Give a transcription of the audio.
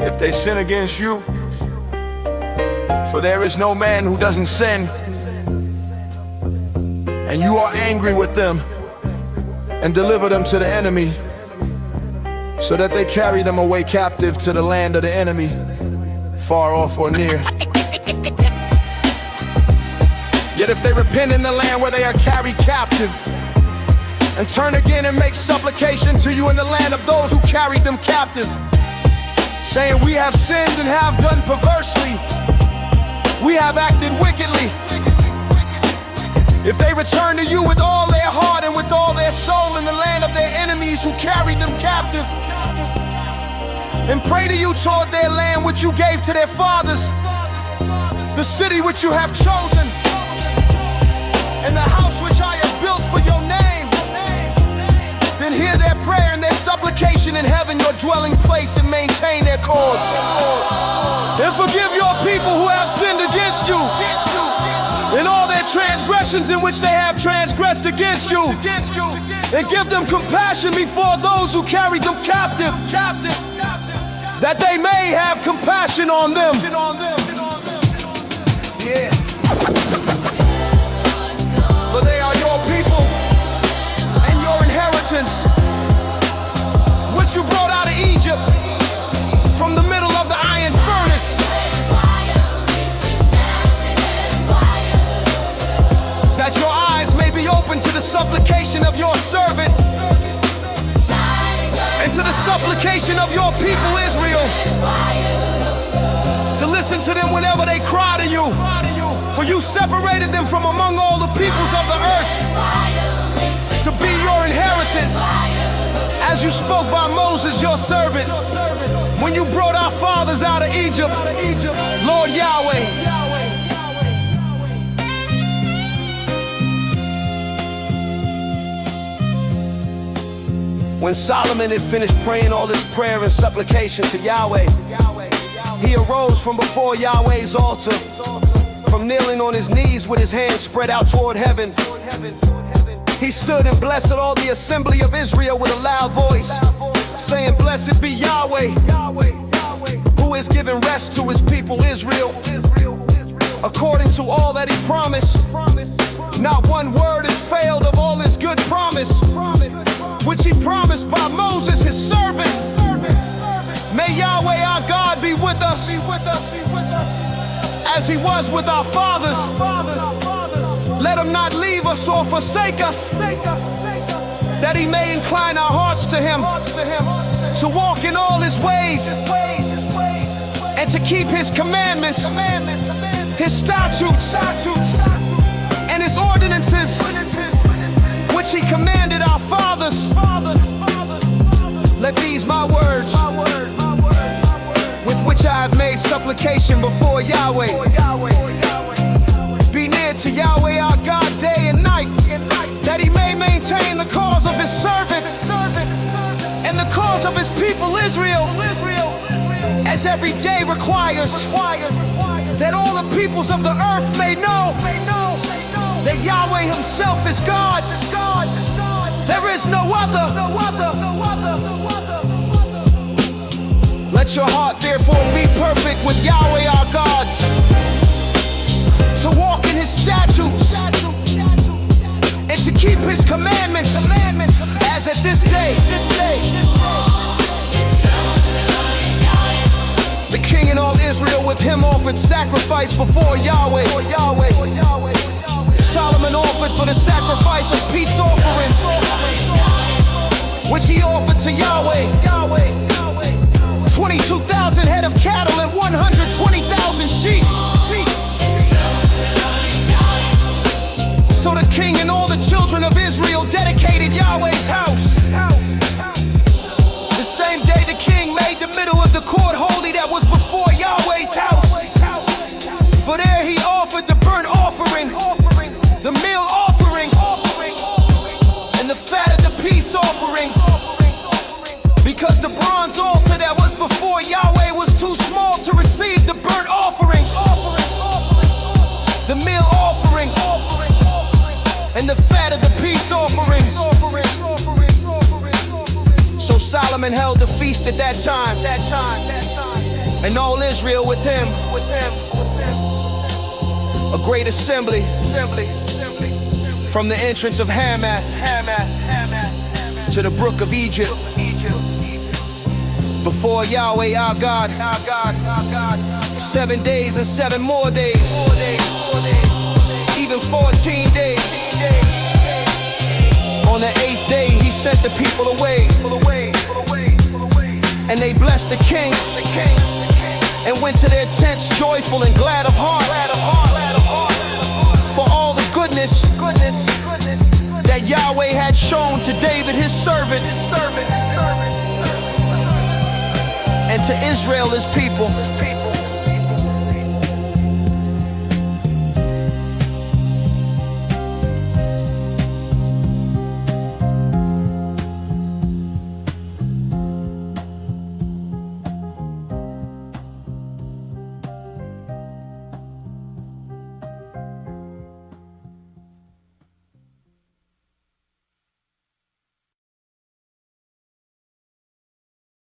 if they sin against you, for there is no man who doesn't sin, and you are angry with them, and deliver them to the enemy, so that they carry them away captive to the land of the enemy, far off or near. Yet if they repent in the land where they are carried captive, and turn again and make supplication to you in the land of those who carried them captive, saying, we have sinned and have done perversely, we have acted wickedly. If they return to you with all their heart and with all their soul in the land of their enemies who carried them captive, and pray to you toward their land which you gave to their fathers, the city which you have chosen, and the house which I have built for your name, then hear their prayer and their supplication in heaven, your dwelling place, and maintain their cause. And forgive your people who have sinned against you, in all their transgressions in which they have transgressed against you, and give them compassion before those who carried them captive, that they may have compassion on them. Yeah. For they are your people and your inheritance, which you brought out of Egypt, from the middle of the iron furnace, that your eyes may be open to the supplication of your servant, and to the supplication of your people Israel, to listen to them whenever they cry to you. For you separated them from among all the peoples of the earth, to be your inheritance, as you spoke by Moses your servant, when you brought our fathers out of Egypt, Lord Yahweh. When Solomon had finished praying all this prayer and supplication to Yahweh, he arose from before Yahweh's altar, from kneeling on his knees with his hands spread out toward heaven. He stood and blessed all the assembly of Israel with a loud voice, saying, blessed be Yahweh, who has given rest to his people Israel, according to all that he promised. Not one word has failed of all his good promise, which he promised by Moses his servant. May Yahweh our God be with us, as he was with our fathers. Let him not leave us or forsake us, that he may incline our hearts to him, to walk in all his ways, and to keep his commandments, his statutes, and his ordinances, which he commanded our fathers. Let these my words, with which I have made supplication before Yahweh, be near to Yahweh our God day and night, that he may maintain the cause of his servant and the cause of his people Israel, as every day requires, that all the peoples of the earth may know that Yahweh himself is God. There is no other. Let your heart therefore be perfect with Yahweh our God, to walk in his statutes and to keep his commandments, as at this day. The king and all Israel with him offered sacrifice before Yahweh. Solomon offered for the sacrifice of peace offerings, which he offered to Yahweh, 22,000 head of cattle and 120,000 sheep. So the king and all the children of Israel dedicated Yahweh's house. The same day the king made the middle of the court holy that was before Yahweh's house. For there he offered the burnt offering, the meal offering, and the fat of the peace offerings, because the bronze altar that was before Yahweh was too small to receive the burnt offering, the meal offering, and the fat of the peace offerings. So Solomon held the feast at that time. and all Israel with him. A great assembly from the entrance of Hamath to the brook of Egypt. Before Yahweh our God, 7 days and 7 more days, even 14 days. On the 8th day he sent the people away, and they blessed the king and went to their tents joyful and glad of heart for all the goodness that Yahweh had shown to David his servant and to Israel his people.